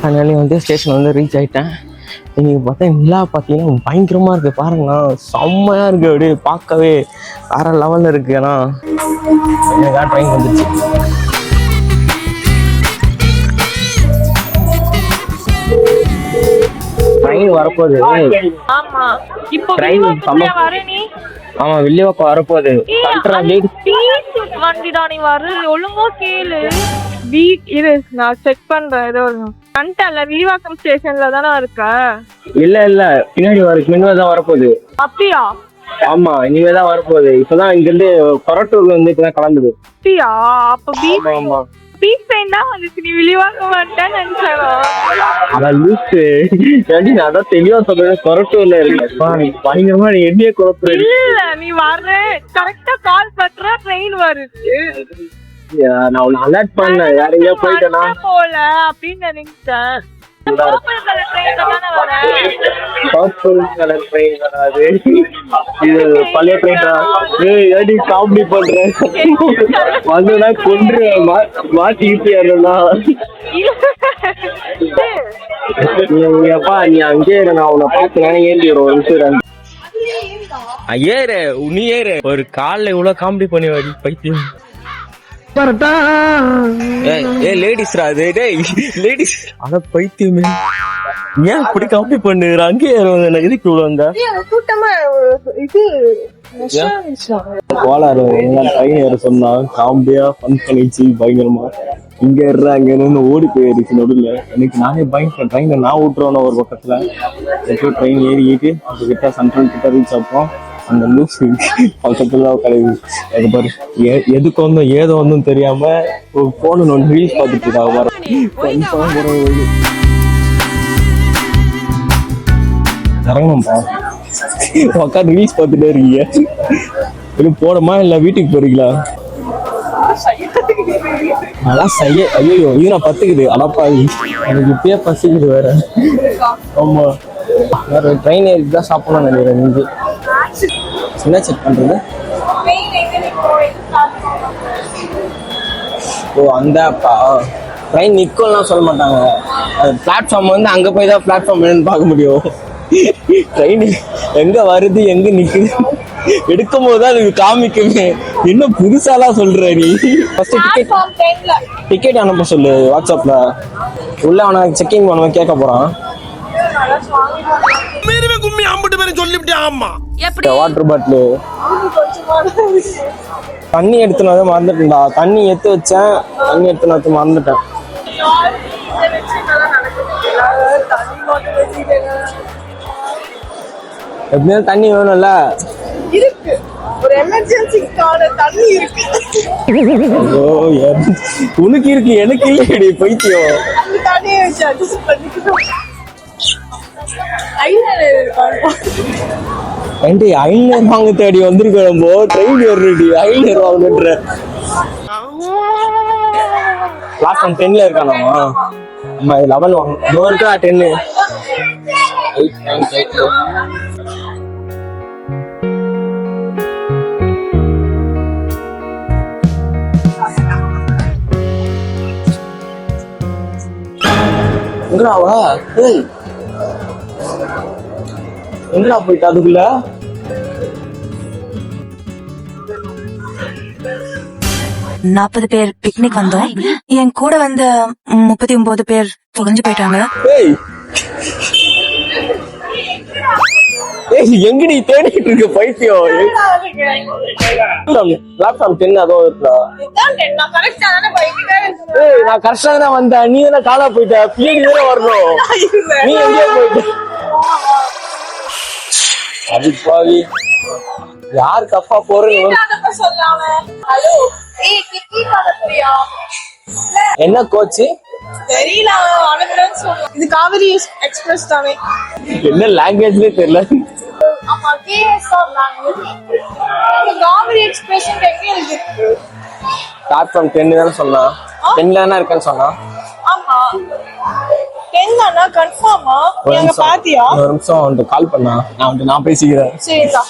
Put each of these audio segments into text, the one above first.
அதனால வந்து ஸ்டேஷன் வந்து ரீச் ஆகிட்டேன். இன்னைக்கு பார்த்தா நிலா பார்த்தீங்கன்னா பயங்கரமாக இருக்குது பாருங்கண்ணா, செம்மையாக இருக்குது. அப்படியே பார்க்கவே வேற லெவலில் இருக்குது. ஏன்னா எனக்காக ட்ரெயின் வந்துச்சு. ட்ரெயின் வரப்போகுது. ஆமா வில்லிவாக்கம் வரப்போகுது. வண்டிதான் நீ வரு ஒழுங்கா கேளு. நான் செக் பண்றேன். ஏதோ கண்டல வில்லிவாக்கம் ஸ்டேஷன்ல தானே இருக்க? இல்ல பின்னாடி இனிமேதான் வரப்போகுது. அப்படியா? ஆமா இனிமேதான் வரப்போகுது. இப்பதான் இங்க இருந்து கொரட்டூர்ல இருந்து இப்பதான் கிளம்புது. அப்படியா? அப்ப பீச் ட்ரெயின் தான் வந்துச்சு. நீ வில்லிவாக்கம் வந்துட்டேன்னு நினைச்சேன். அதான் லூசு. நான் அதான் தெளிவா சொல்றேன், கொரட்டூர்ல இருக்கு. பயங்கரமா நீ என்னையே குழப்ப. இல்ல நீ வர்ற கரெக்டா கால் பண்ற ட்ரெயின் வருது. நான் உன்னை அலர்ட் பண்ணேன், வேற எங்கேயா போயிட்டேனா போல அப்படின்னு நினைச்சேன். இது பழைய ட்ரெயின். காமெடி பண்றேன் வந்துனா கொன்று மாட்டிக்கிட்டியாருன்னா நீ அங்கே நான் உன்னை பார்த்து ஏறி ஒரு நிமிஷம் ஏறு. நீ ஏறு. ஒரு காலில் இவ்வளவு காமெடி பண்ணி வாடி பைத்தியம். லேடிஸ்ரா அது. லேடிஸ் அத பைத்தியமே. ஏன் இப்படி காப்பி பண்ணுற? அங்கே இதுக்கு இவ்வளவு வந்தா கூட்டமா இது கோளாறு. ட்ரெயின் ஏற சொன்னா காமெடியா ஃபன் பண்ணிச்சு பயங்கரமா. இங்க ஏறுற அங்க ஓடி போயிருச்சு நடுவில். எனக்கு நானே பயங்கரம். ட்ரெயினை நான் விட்டுருவேன் ஒரு பக்கத்துல. ட்ரெயின் ஏறிக்கிட்டு அது கிட்ட சென்ட்ரல் கிட்ட ரீச் ஆப்போம். அந்த லூஸ் பக்கத்துல கிடையாது. அது பாரு எதுக்கு வந்தோம் ஏதோ ஒன்றும் தெரியாம ஒரு போன் ஒன்று ரீல்ஸ் பார்த்துட்டு இருக்காங்க பாரு. இறங்கணும்பா உட்காந்து ரீல்ஸ் பார்த்துட்டே இருக்கீங்க. இன்னும் போனோமா இல்ல வீட்டுக்கு போறீங்களா? அதான் செய்ய. ஐயோ இது நான் பத்துக்குது. அடப்பா எனக்கு இப்பயே பசிக்குது வேற. ஆமா வேற ட்ரெயின் ஏறிதான் சாப்பிடணும் நினைக்கிறேன். நீங்க என்ன செக் பண்றது? ஓ அந்த ட்ரெயின் நிக்கோலாம் சொல்ல மாட்டாங்க. பிளாட்ஃபார்ம் வந்து அங்க போய் தான் பிளாட்ஃபார்ம் என்னன்னு பார்க்க முடியும். ட்ரெயின் எங்க வருது எங்க நிக்குது எடுக்கும் போதுதான் அது காமிக்குமே. இன்னும் புதுசாலாம் சொல்ற நீ. டிக்கெட் அனுப்ப சொல்லு வாட்ஸ்அப்ல. உள்ள அவனை செக்கிங் பண்ணுவேன் கேட்க போறான். வாட்டர் பாட்டில் தண்ணி எடுத்துனதை மறந்துட்டேன்டா. தண்ணி எடுத்து வச்சேன். தண்ணி எடுத்துனது மறந்துட்டேன். எப்படியும் தண்ணி வேணும்ல. இருக்கு ஒரு எமர்ஜென்சிக்கான தண்ணி இருக்கு. உனக்கு இருக்கு எனக்கு இல்லையடி பைத்தியம். தண்ணியை வச்சு அட்ஜஸ்ட் பண்ணிக்கணும். ஐநூறு வாங்க தேடி வந்திருக்கோம். நம்ம ட்ரெயின் ஏறி ஐநூறு வாங்கன்ற பிளாட்ஃபார்ம் 10ல இருக்கானாமா. ஆமா 11 வாங்க இருக்கா 10. எங்கடாவா? எங்கடா போயிட்டா அதுக்குள்ள? நாற்பது பேர் பிக்னிக் வந்தோம். என் கூட வந்த 39 பேர் தொலைஞ்சு போயிட்டாங்க. எங்கடி தேடிட்டு இருக்க பைத்தியம்? பிளாட்ஃபார்ம் 10 அதோ இருக்கா? நான் கரெக்டா தானே வந்தேன். நீ தானே காலா போயிட்ட. பின்னாடி தானே வரணும். நீ எங்கே போயிட்ட? அது பாவி யாரு தப்பா போறேன்னு என்ன கோச்சு தெரியல. இது காவிரி எக்ஸ்பிரஸ் தானே. என்ன லாங்குவேஜ்லயே தெரியல. காவிரி எக்ஸ்பிரஸ் எங்க இருக்கு? பிளாட்ஃபார்ம் 10 தானே சொன்னா. 10ல தானே இருக்கேன்னு சொன்னா. ஆமா 10 தானா கன்ஃபார்மா? நீங்க பாத்தியா? ஒரு நிமிஷம் வந்து கால் பண்ணா. நான் பேசிக்கிறேன். சரிடா.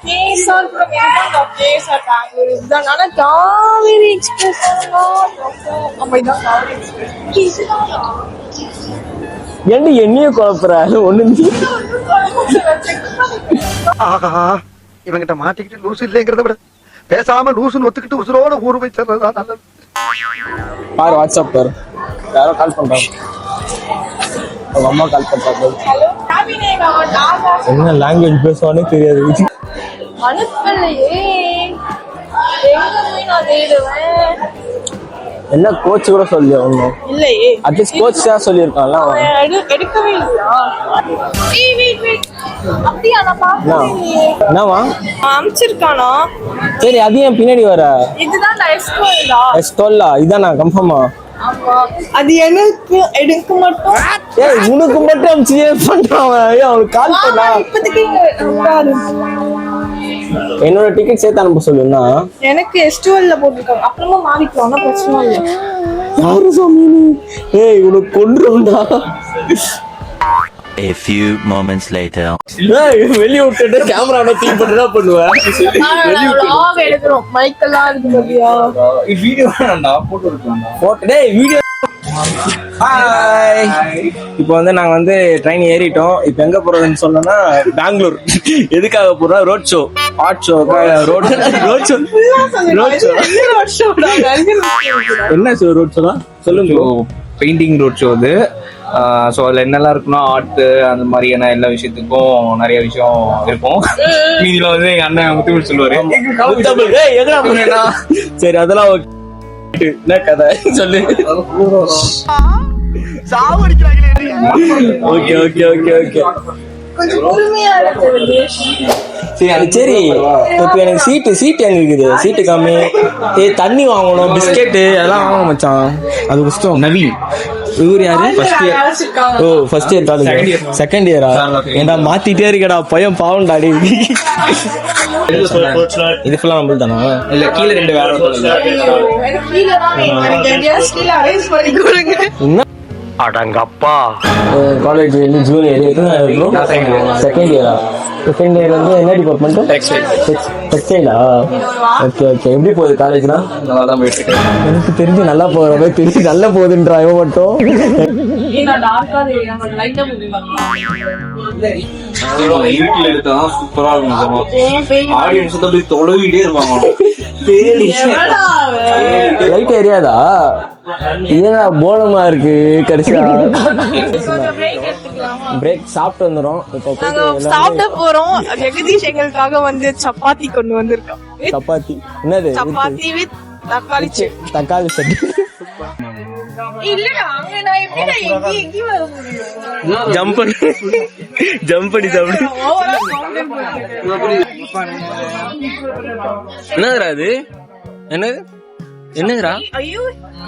கேசார்புரம் இதுதான் கேசார் பெங்களூர் இதுதான். ஆனா காவேரி எக்ஸ்பிரஸ் அப்படிதான் காவேரி எக்ஸ்பிரஸ். ஏன்டி என்னையும் குழப்புற ஒண்ணு ஆஹா இவங்கிட்ட மாட்டிக்கிட்டு லூசு இல்லைங்கிறத விட பேசாம லூசுன்னு ஒத்துக்கிட்டு உசுரோட ஊர் போய் சேர்றதா நல்லது. பாரு வாட்ஸ்அப் பாரு யாரோ கால் பண்றாங்க. அவங்க அம்மா கால் பண்றாங்க. ஹலோ காவினேகா டாடா என்ன லாங்குவேஜ் பேசுவானே தெரியாது. அனுப்பலையே எங்க போய் நான் தேடுவேன். என்ன கோச் கூட சொல்லி ஒன்னும் இல்லையே அட்லீஸ்ட் கோச் தான் சொல்லியிருக்கான்ல அவன். எடுக்கவே இல்லையா? வெயிட் அப்படியா நான் பார்க்கவே இல்லையே. என்னவா அமிச்சிருக்கானா? சரி அது ஏன் பின்னாடி வர இதுதான் எஸ்கோலா. எஸ்டோல்லா இதானா கன்ஃபார்மா? ஆமா அது எனக்கு எடுக்க மட்டும். ஏய் உனக்கு மட்டும் அம்சி பண்றான் அவனுக்கு கால் பண்ணா. இப்போதைக்கு பாரு என்னோட டிக்கெட் சேர்த்து அனுப்ப சொல்லுன்னா எனக்கு எஸ்டுவல்ல போட்டுருக்காங்க. அப்புறமா மாறிக்கலாம் ஆனா பிரச்சனை இல்லை. யாரு சாமி நீ? ஏய் உனக்கு கொன்றுடா. A few moments later. ஏய் வெளிய விட்டுட்டு கேமராவை தீ பண்ணா பண்ணுவ. vlog எடுக்கறோம். மைக் எல்லாம் இருக்கு பாத்தியா? வீடியோ வேணாம்டா போட்டோ எடுக்கலாம்டா. போட்டோ டேய் வீடியோ. ஹாய். இப்போ வந்து நாங்க வந்து ட்ரெயின் ஏறிட்டோம். இப்போ எங்க போறதுன்னு சொன்னோம்னா பெங்களூர். எதுக்காக போறோம்? Road show. Art show road show. என்ன ஷோ ரோட் ஷோலாம் சொல்லுங்க. பெயிண்டிங் ரோட் ஷோ அது. ஸோ அதில் என்னெல்லாம் இருக்குன்னா ஆர்ட்டு அந்த மாதிரியான எல்லா விஷயத்துக்கும் நிறைய விஷயம் இருக்கும். மீதியில் வந்து எங்கள் அண்ணன் முத்துமிழ் சொல்லுவாரு. சரி அதெல்லாம் என்ன கதை சொல்லு. ஓகே ஓகே ஓகே ஓகே கொஞ்சம் பொறுமையா இருக்கு. சரி இப்போ எனக்கு சீட்டு எங்க இருக்குது? சீட்டு கம்மி. தண்ணி வாங்கணும், பிஸ்கெட்டு எல்லாம் வாங்கணும் மச்சான். அது கஷ்டம். நவீன் இவர் யாரு? ஃபர்ஸ்ட் இயர் காலேஜ் செகண்ட் இயரா? ஏன்டா மாத்திட்டே இருக்கடா பையன் பாவம் டாடி. இது ஃபுல்லா நம்மள தானா? இல்லை கீழே ரெண்டு வேற அடங்கப்பா காலேஜ் வந்து ஜூனியர் செகண்ட் இயரா? செகண்ட் இயர் வந்து என்ன டிபார்ட்மெண்ட்? டெக்ஸ்டைலா? Okay okay. எப்படி போகுது காலேஜ்லாம்? நல்லா தான் போயிட்டு இருக்கு. எனக்கு தெரிஞ்சு நல்லா போறவே தெரிஞ்சு நல்லா போகுதுன்றா இவன் மட்டும். இருட்டில் எடுத்தா சூப்பரா இருக்கும். ஆடியன்ஸ் தான் போய் தொலைவிட்டே இருப்பாங்க. லைட் எரியாதா? இதுனா போனமா இருக்கு. கடைசியா பிரேக் சாப்பிட்டு வந்துடும். இப்போ சாப்பிட போறோம். ஜெகதீஷ் எங்களுக்காக வந்து சப்பாத்தி கொண்டு வந்திருக்கோம். சப்பாத்தி என்னது? சப்பாத்தி வித் தக்காளி தக்காளி சட்னி. இல்லடா அங்க நான் எப்படி எங்கி வர முடியும்? ஜம்ப் பண்ணி சாப்பிடு. என்னதுடா அது? என்னதுடா ஐயோ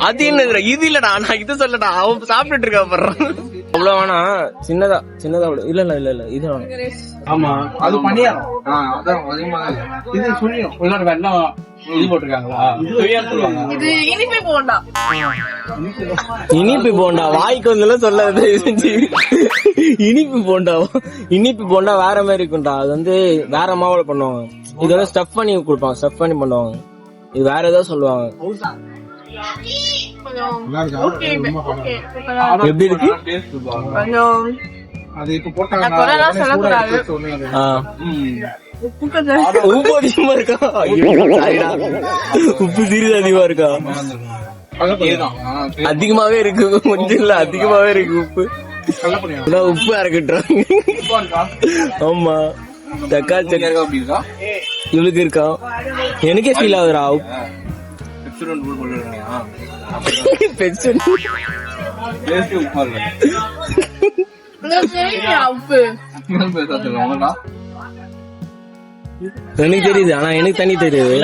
அது? என்னதுடா இது? இல்லடா நான் இது சொல்லடா. அவன் சாப்பிட்டுட்டு இருக்கா பண்றான். அவ்வளவு வேணா சின்னதா இல்ல இது ஆமா அது பணியாரம். அதான் அதிகமா இது சுழியும். உள்ளார வெள்ளம் இது போட்டிருக்காங்களா? இது இனிப்பே போண்டா. இனிப்பு போண்டா வாய்க்கு வந்தெல்லாம் சொல்லாது. இனிப்பு போண்டா வேற மாதிரி இருக்கும்டா. அது வந்து வேற மாவுல பண்ணுவாங்க. இதோட ஸ்டஃப் பண்ணி கொடுப்பாங்க. ஸ்டஃப் பண்ணி பண்ணுவாங்க. இது வேற ஏதோ சொல்லுவாங்க. எப்படி இருக்கு? அது இப்ப போட்டாங்க. உப்பு அதிகமா இருக்கா? உப்பு சிறிது அதிகமா இருக்கா? அதிகமாவே இருக்கு. கொஞ்சம் இல்ல அதிகமாவே இருக்கு உப்பு. உப்பு இறக்கிட்டுறாங்க. ஆமா தக்காளி சட்னி இவளுக்கு இருக்கா? எனக்கே ஃபீல் ஆகுதுடா. எனக்கு தெரியுது ஆனா எனக்கு தண்ணி தெரியுது.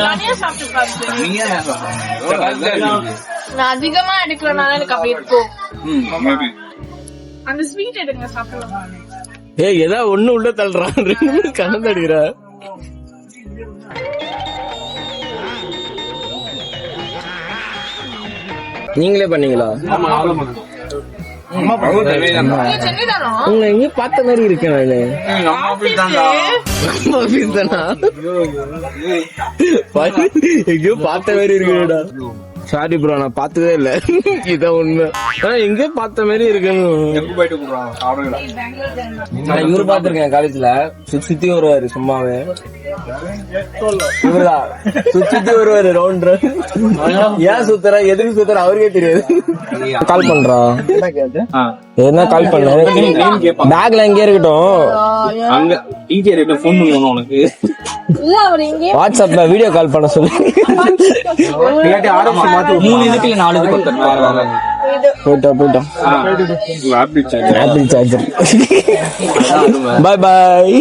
நான் அதிகமா எடுக்கிறனால எனக்கு அப்படி இருக்கும். அந்த ஸ்வீட் எடுங்க சாப்பிடலாம். ஏய் ஏதாவது ஒண்ணு உள்ள தள்ளுறான். ரெண்டு கணந்து அடிக்கிற. நீங்களே பண்ணீங்களா? உங்களை எங்கேயும் பார்த்த மாதிரி இருக்கேன் எங்கேயோ பார்த்த மாதிரி இருக்குடா. சாரி ப்ரோ, நான் பார்த்ததே இல்ல. இதான் உண்மை. எங்கேயோ பார்த்த மாதிரி இருக்கணும். நான் இவரு பாத்திருக்கேன் காலேஜ்ல. சுத்தி வருவாரு சும்மாவே. இவருதான் சுத்தி வருவாரு ரவுண்ட். ஏன் சுத்துற எதுக்கு சுத்துற அவருக்கே தெரியாது. கால் பண்றா எதுனா கால் பண்ண. பேக்ல எங்கே இருக்கட்டும். அங்க டீச்சர் கிட்ட ஃபோன் பண்ணுவாங்க உனக்கு. வாட்ஸ்அப்ல வீடியோ கால் பண்ண சொல்லு. 3 இதுக்கு 4 இதுக்கு போயிட்டோம். Apple charger. Bye bye.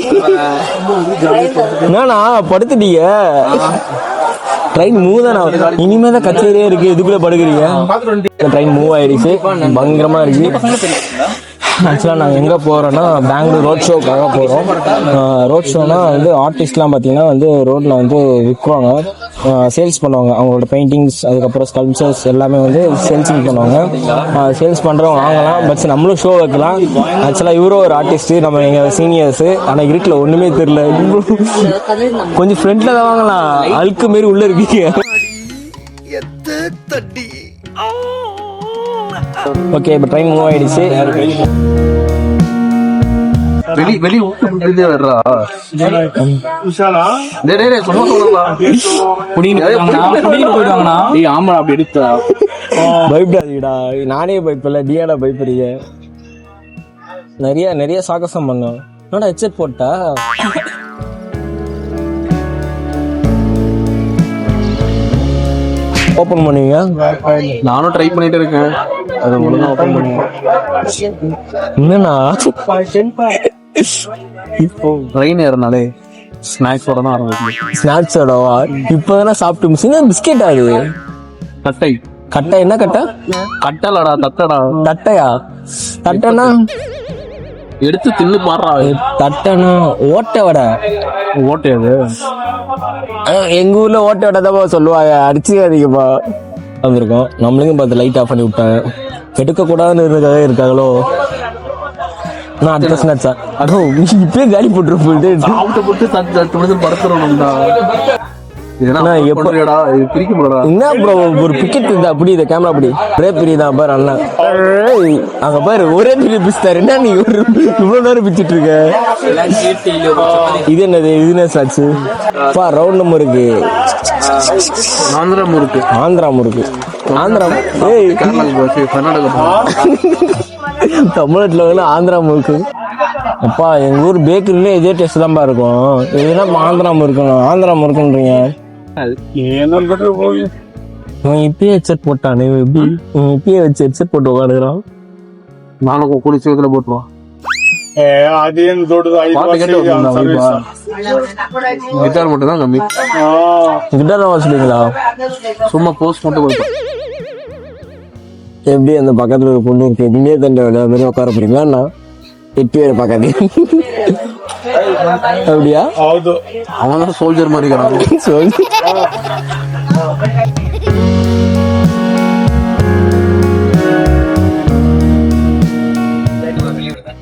என்னண்ணா படுத்துட்டீங்க? ட்ரெயின் மூவ் தானே. இனிமே தான் கச்சேரியே இருக்கு, இதுக்குள்ள படுக்கிறீங்க. ட்ரெயின் மூவ் ஆயிடுச்சு, பயங்கரமா இருக்கு. ஆக்சுவலாக நாங்கள் எங்கே போகிறோன்னா பெங்களூர் ரோட் ஷோக்காக போகிறோம். ரோட் ஷோனா வந்து ஆர்டிஸ்ட்லாம் பார்த்தீங்கன்னா வந்து ரோட்டில் வந்து விற்குவாங்க, சேல்ஸ் பண்ணுவாங்க. அவங்களோட பெயிண்டிங்ஸ், அதுக்கப்புறம் ஸ்கல்ப்சர்ஸ் எல்லாமே வந்து சேல்ஸிங் பண்ணுவாங்க. சேல்ஸ் பண்ணுறவங்க வாங்கலாம், பட் நம்மளும் ஷோ வைக்கலாம். ஆக்சுவலாக இவரும் ஒரு ஆர்டிஸ்ட்டு, நம்ம எங்கள் சீனியர்ஸு. ஆனால் இருட்டில் ஒன்றுமே தெரியல. கொஞ்சம் ஃப்ரெண்டில் தான் வாங்கலாம், அழுக்கு மாரி உள்ளே இருக்கீங்க. ஓகே, இப்போ ட்ரெயின் மூவ் ஆயிடுச்சு. பயப்படாதீடா, நானே பயப்படல, டியாடா பயப்படுறீங்க. நிறைய சாகசம் பண்ணோம். என்னடா ஹெட்செட் போட்டா? ஓபன் பண்ணுவீங்க? நானும் ட்ரை பண்ணிட்டு இருக்கேன். அது ஒழுங்கா ஓபன் பண்ணுங்க. என்னன்னா இப்போ ட்ரெயின் ஏறனாலே ஸ்நாக்ஸோட தான் ஆரம்பிக்கும். ஸ்நாக்ஸோடவா? இப்பதானே சாப்பிட்டு முடிச்சு. பிஸ்கெட் ஆகுது. கட்டை என்ன கட்டை? கட்டலடா, தட்டடா. தட்டையா? தட்டைனா எடுத்து தின்னு பாடுறா. தட்டைனா ஓட்டை வடை. ஓட்டையாது, எங்க ஊர்ல ஓட்டை வடை தான் சொல்லுவாங்க. அடிச்சு அதிகமா வந்திருக்கோம். நம்மளுக்கும் பார்த்து லைட் ஆஃப் பண்ணி விட்டாங்க. எடுக்க கூடாதுன்னு இருக்காங்களோ. நான் அடுத்த ஸ்நாக்ஸா அதோ இப்பயே காலி போட்டு படுத்துறோம்டா. என்ன ப்ரோ, ஒரு பிக்கெட் இருந்தா அப்படி இந்த கேமரா அப்படி ஒரே பிரிதான் பாரு. அண்ணா அங்க பாரு, ஒரே பிரி பிடிச்சாரு. என்ன நீ இவ்வளவு நேரம் பிச்சுட்டு இருக்க? இது என்னது? இது என்ன ஸ்நாக்ஸ்? ரவுண்ட் முறுக்கு. ஆந்திரா முறுக்கு. ஏய் தமிழ்நாட்டுல வந்து ஆந்திரா முறுக்கு. அப்பா எங்க ஊர் பேக்கரியில இதே டேஸ்ட் தான்ப்பா இருக்கும். இதுனா ஆந்திரா முறுக்குன்றீங்க. இப்பயே ஹெட்செட் போட்டானே, இப்பயே வச்சு ஹெட்செட் போட்டு உட்காந்துக்கிறான். நானும் குடிச்சு போட்டுருவான். கிட்டார் மட்டும் தான் கம்மி. கிட்டார் வாசிப்பீங்களா? சும்மா போஸ்ட் மட்டும் கொடுப்பேன். எப்படி அந்த பக்கத்துல ஒரு பொண்ணு இருக்கு, நீங்க தண்டை மாதிரி உட்கார போறீங்களா? இப்பயே பார்க்காது. அப்படியா? அவன் தான் சோல்ஜர் மாதிரி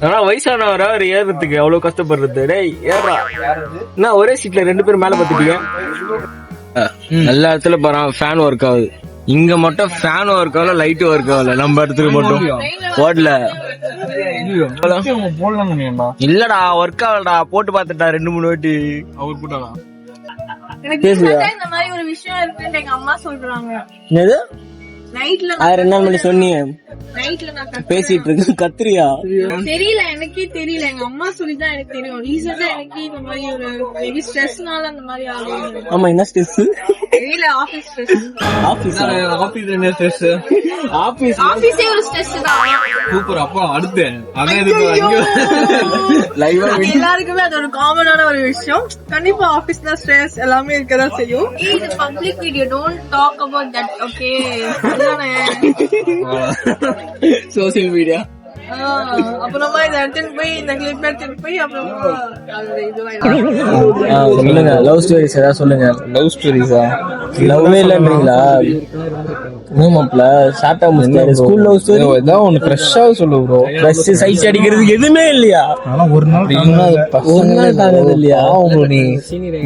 ஆனா வயசானவரா ஒரு ஏறதுக்கு அவ்வளவு கஷ்டப்படுறது. டேய் ஏறா, என்ன ஒரே சீட்ல 2 பேரும் மேல பார்த்துட்டீங்க? எல்லா இடத்துல பாரு ஃபேன் ஒர்க் ஆகுது. இங்க மட்டும் ஃபேன் ஒர்க் ஆகல, லைட் ஒர்க் ஆகல. நம்ம இடத்துக்கு மட்டும் ஓடல. இல்லடா ஒர்க் ஆகலடா, போட்டு பாத்துட்டா 2-3 வாட்டி. அவர் போட்டாரா? இந்த மாதிரி ஒரு விஷயம் இருக்குன்னு எங்க அம்மா சொல்றாங்க. என்னது? நைட்ல 2 நாள் முன்னாடி சொன்னீங்க. நைட்ல நான் பேசிட்டு இருக்கு. கத்திரியா? தெரியல, எனக்கே தெரியல. எங்க அம்மா சொல்லிதான் எனக்கு தெரியும். ரீசெண்டா எனக்கு இந்த மாதிரி ஒரு மேபி ஸ்ட்ரெஸ்னால அந்த மாதிரி ஆகுது. ஆமா, என்ன ஸ்ட்ரெஸ்? தெரியல, ஆபீஸ் ஸ்ட்ரெஸ். ஆபீஸே ஒரு ஸ்ட்ரெஸ் தான். சூப்பர். அப்பா அடுத்து எல்லாருக்குமே அது ஒரு காமனான ஒரு விஷயம். கண்டிப்பா ஆபீஸ்ல ஸ்ட்ரெஸ் எல்லாமே இருக்கதான் செய்யும். இது public video, don't talk about that. Okay, social media அப்புறமா இதை எடுத்துட்டு போய் இந்த கிளிப் எடுத்துட்டு போய் அப்புறமா அது சொல்லுங்க லவ் ஸ்டோரிஸ் ஏதாவது சொல்லுங்க. லவ் ஸ்டோரிஸா? லவ்வே இல்லன்றீங்களா? மாப்ள ஷார்ட்டா முடிச்சாரு. ஸ்கூல் லவ் ஸ்டோரி ஏதாவது ஒன்று ஃப்ரெஷ்ஷாக சொல்லு ப்ரோ. ஃப்ரெஷ் சைட் அடிக்கிறதுக்கு எதுவுமே இல்லையா? ஒரு நாள் தானது இல்லையா நீ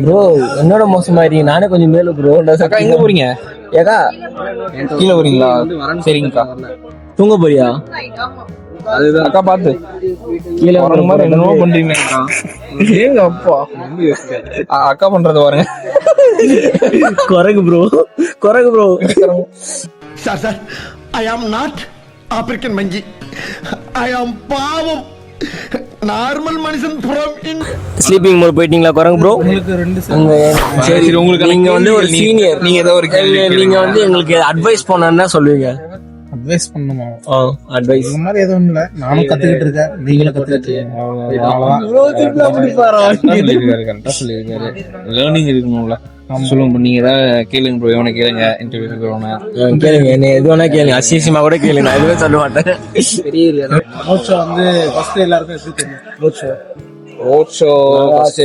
ப்ரோ? என்னோட மோசமாயிருக்கீங்க. நானே கொஞ்சம் மேல ப்ரோ. அக்கா எங்க போறீங்க? ஏக்கா கீழே வரீங்களா? சரிங்கக்கா. தூங்க போறியா? அதுதான் அக்கா பார்த்து கீழே வர மாதிரி என்னமோ பண்றீங்க. ஏங்க அப்பா அக்கா பண்றது பாருங்க. குரங்கு ப்ரோ, குரங்கு bro. Sir I am not African மங்கி. ஐ ஆம் பாவம் நார்மல் மனுஷன் ஸ்லீப்பிங் மோட் போயிட்டீங்களா குரங்கு ப்ரோ? சரி, உங்களுக்கு நீங்க வந்து ஒரு சீனியர். நீங்க ஏதோ ஒரு நீங்க வந்து எங்களுக்கு அட்வைஸ் பண்ணா சொல்லுவீங்க. அட்வைஸ் பண்ணுமா? அட்வைஸ் இந்த மாதிரி எதுவும் இல்ல, நானும் கத்துக்கிட்டு இருக்கேன், நீங்களும் கத்துக்கிட்டு இருக்கீங்க. லேர்னிங் இருக்கணும்ல. சொல்லுங்க நீங்க ஏதாவது கேளுங்க ப்ரோ. இவனை கேளுங்க, இன்டர்வியூ கேளுங்க, என்ன எது வேணா கேளுங்க. அசியமா கூட கேளுங்க, நான் எதுவுமே சொல்ல மாட்டேன். ரோட் ஷோ வந்து ஃபர்ஸ்ட் எல்லாருக்கும் எப்படி தெரியும்? Road show first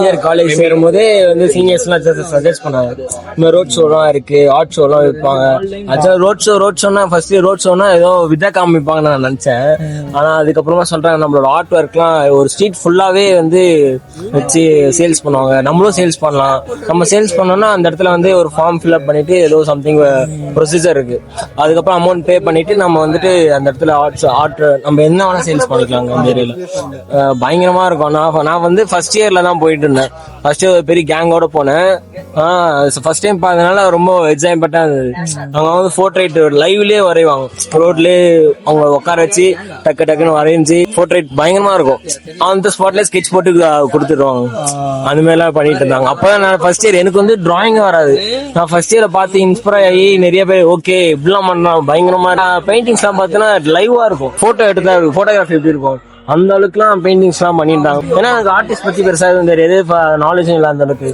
year college சேரும் போதே வந்து சீனியர்ஸ் எல்லாம் சஜஸ்ட் பண்ணாங்க, இந்த ரோட் ஷோ எல்லாம் இருக்கு, ஆர்ட் ஷோ எல்லாம் வைப்பாங்க. ஆக்சுவலா ரோட் ஷோனா ஃபர்ஸ்ட் ரோட் ஷோனா ஏதோ விதா காமிப்பாங்கன்னு நான் நினைச்சேன். ஆனா அதுக்கப்புறமா சொல்றாங்க நம்மளோட ஆர்ட் ஒர்க் எல்லாம் ஒரு ஸ்ட்ரீட் ஃபுல்லாவே வந்து வச்சு சேல்ஸ் பண்ணுவாங்க. நம்மளும் சேல்ஸ் பண்ணலாம். நம்ம சேல்ஸ் பண்ணோம்னா அந்த இடத்துல வந்து ஒரு ஃபார்ம் ஃபில் அப் பண்ணிட்டு ஏதோ சம்திங் ப்ரொசீஜர் இருக்கு. அதுக்கப்புறம் அமௌண்ட் பே பண்ணிட்டு நம்ம வந்துட்டு அந்த இடத்துல ஆர்ட் நம்ம என்ன வேணா சேல்ஸ் பண்ணிக்கலாங்க. அந்த ஏரியால பயங்கரமா இருக்கும். நான் வந்து ஃபர்ஸ்ட் இயர்ல தான் போயிட்டு இருந்தேன். ஃபர்ஸ்ட் இயர் பெரிய கேங்கோட போனேன். ஃபர்ஸ்ட் டைம் பார்த்ததுனால ரொம்ப எக்ஸைட்மெண்டா இருந்தது. அவங்க வந்து போர்ட்ரேட் லைவ்லயே வரைவாங்க. ரோட்லயே அவங்க உட்கார வச்சு டக்கு டக்குன்னு வரைஞ்சி போர்ட்ரேட் பயங்கரமா இருக்கும். அந்த ஸ்பாட்ல ஸ்கெட்ச் போட்டு கொடுத்துருவாங்க. அந்த மாதிரி எல்லாம் பண்ணிட்டு இருந்தாங்க. அப்பதான் நான் ஃபர்ஸ்ட் இயர், எனக்கு வந்து டிராயிங் வராது. நான் ஃபர்ஸ்ட் இயரை பார்த்து இன்ஸ்பயர் ஆகி நிறைய பேர் ஓகே இப்படிலாம் பண்றான் பயங்கரமா. பெயிண்டிங்ஸ் எல்லாம் பார்த்தீங்கன்னா லைவா இருக்கும். போட்டோ எடுத்தா போட்டோகிராஃபி எப்படி இருக்கும் அந்த அளவுக்குலாம் பெயிண்டிங்ஸ் எல்லாம் பண்ணிட்டாங்க. ஏன்னா எனக்கு ஆர்டிஸ்ட் பத்தி பெருசா எதுவும் தெரியாது, நாலேஜும் இல்லை அந்த அளவுக்கு.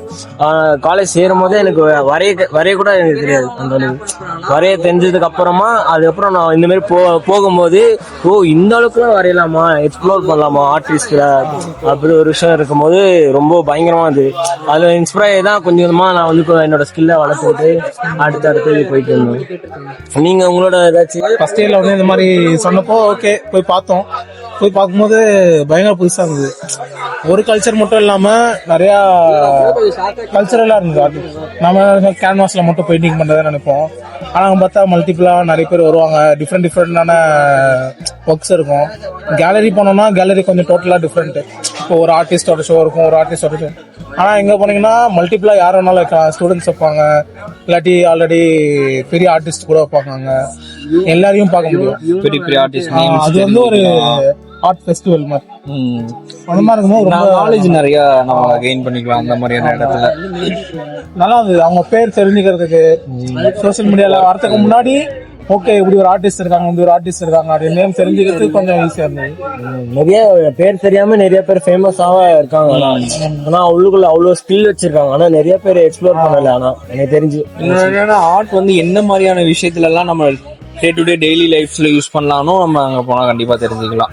காலேஜ் சேரும் போதே எனக்கு வரைய கூட எனக்கு தெரியாது. அந்த அளவுக்கு வரைய தெரிஞ்சதுக்கு அப்புறமா அதுக்கப்புறம் நான் இந்த மாதிரி போகும்போது இந்த அளவுக்குலாம் வரையலாமா, எக்ஸ்ப்ளோர் பண்ணலாமா ஆர்டிஸ்ட்ல அப்படி ஒரு விஷயம் இருக்கும்போது ரொம்ப பயங்கரமா இருந்தது. அதுல இன்ஸ்பயர் தான் கொஞ்சம் கொஞ்சமா நான் வந்து என்னோட ஸ்கில்லை வளர்த்துக்கிட்டு அடுத்து போயிட்டு இருந்தேன். நீங்க உங்களோட ஏதாச்சும் ஃபர்ஸ்ட் இயர்ல வந்து இந்த மாதிரி சொன்னப்போ ஓகே போய் பார்த்தோம். போய் பார்க்கும்போது பயங்கர புதுசா இருந்தது. ஒரு கல்ச்சர் மட்டும் இல்லாம நிறைய கல்ச்சரலா இருந்தது. நம்ம கேன்வாஸ்ல மட்டும் பெயிண்டிங் பண்றதை நினைப்போம். ஆனா பார்த்தா மல்டிபிளா நிறைய பேர் வருவாங்க. டிஃப்ரெண்டான ஒர்க்ஸ் இருக்கும். கேலரி போனோம்னா கேலரி கொஞ்சம் டோட்டலா டிஃப்ரெண்ட். இப்போ ஒரு ஆர்டிஸ்டோட ஷோ இருக்கும், ஒரு ஆர்டிஸ்டோட ஷோ. ஆனா எங்க போனீங்கன்னா மல்டிபிளா யார் வேணாலும் வைக்கலாம். ஸ்டூடெண்ட்ஸ் வைப்பாங்க, இல்லாட்டி ஆல்ரெடி பெரிய ஆர்டிஸ்ட் கூட வைப்பாங்க. எல்லாரையும் பார்க்க முடியும். பெரிய பெரிய ஆர்டிஸ்ட் அது வந்து ஒரு ஆர்ட் ஃபெஸ்டிவல் மாதிரி. அந்த மாதிரி இருக்கும்போது ரொம்ப நாலேஜ் நிறைய நம்ம கெயின் பண்ணிக்கலாம். அந்த மாதிரியான இடத்துல நல்லா இருந்தது. அவங்க பேர் தெரிஞ்சுக்கிறதுக்கு சோசியல் மீடியால வரதுக்கு முன்னாடி ஓகே இப்படி ஒரு ஆர்டிஸ்ட் இருக்காங்க, வந்து ஒரு ஆர்டிஸ்ட் இருக்காங்க அப்படின்னு தெரிஞ்சுக்கிறதுக்கு கொஞ்சம் ஈஸியா இருந்தது. நிறைய பேர் தெரியாம நிறைய பேர் ஃபேமஸாவா இருக்காங்க. ஆனா அவளுக்குள்ள அவ்வளவு ஸ்கில் வச்சிருக்காங்க. ஆனா நிறைய பேர் எக்ஸ்ப்ளோர் பண்ணல. ஆனா எனக்கு தெரிஞ்சு ஆர்ட் வந்து என்ன மாதிரியான விஷயத்துல எல்லாம் நம்ம டே டு டே டெய்லி லைஃப்ல யூஸ் பண்ணலாம்னு நம்ம அங்க போனா கண்டிப்பா தெரிஞ்சுக்கலாம்.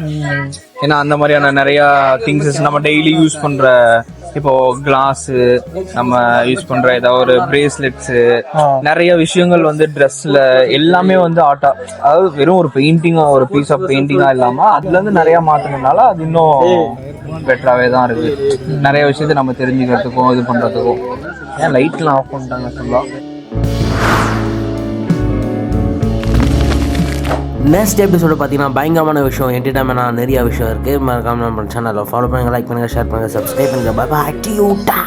ஏன்னா அந்த மாதிரியான நிறைய திங்ஸ் நம்ம டெய்லி யூஸ் பண்ற, இப்போ கிளாஸ் நம்ம யூஸ் பண்ற ஏதாவது ஒரு பிரேஸ்லெட்ஸ், நிறைய விஷயங்கள் வந்து ட்ரெஸ்ல எல்லாமே வந்து ஆர்ட்டா, அதாவது வெறும் ஒரு பெயிண்டிங்கா ஒரு பீஸ் ஆஃப் பெயிண்டிங்கா இல்லாம அதுல இருந்து நிறைய மாற்றணும்னால அது இன்னும் பெட்டராவே தான் இருக்கு. நிறைய விஷயத்தை நம்ம தெரிஞ்சுக்கிறதுக்கும் இது பண்றதுக்கும். ஏன் லைட்லாம் ஆஃப் பண்ணிட்டாங்க சொல்லலாம். நெக்ஸ்ட் எபிசோட பார்த்தீங்கன்னா பயங்கரமான விஷயம், என்டர்டைன்மெண்டான நிறைய விஷயம் இருக்குது. மறக்காம நம்ம சேனலை ஃபாலோ பண்ணுங்கள், லைக் பண்ணுங்கள், ஷேர் பண்ணுங்கள், சப்ஸ்கிரைப் பண்ணுங்கள். பாய் பாய்.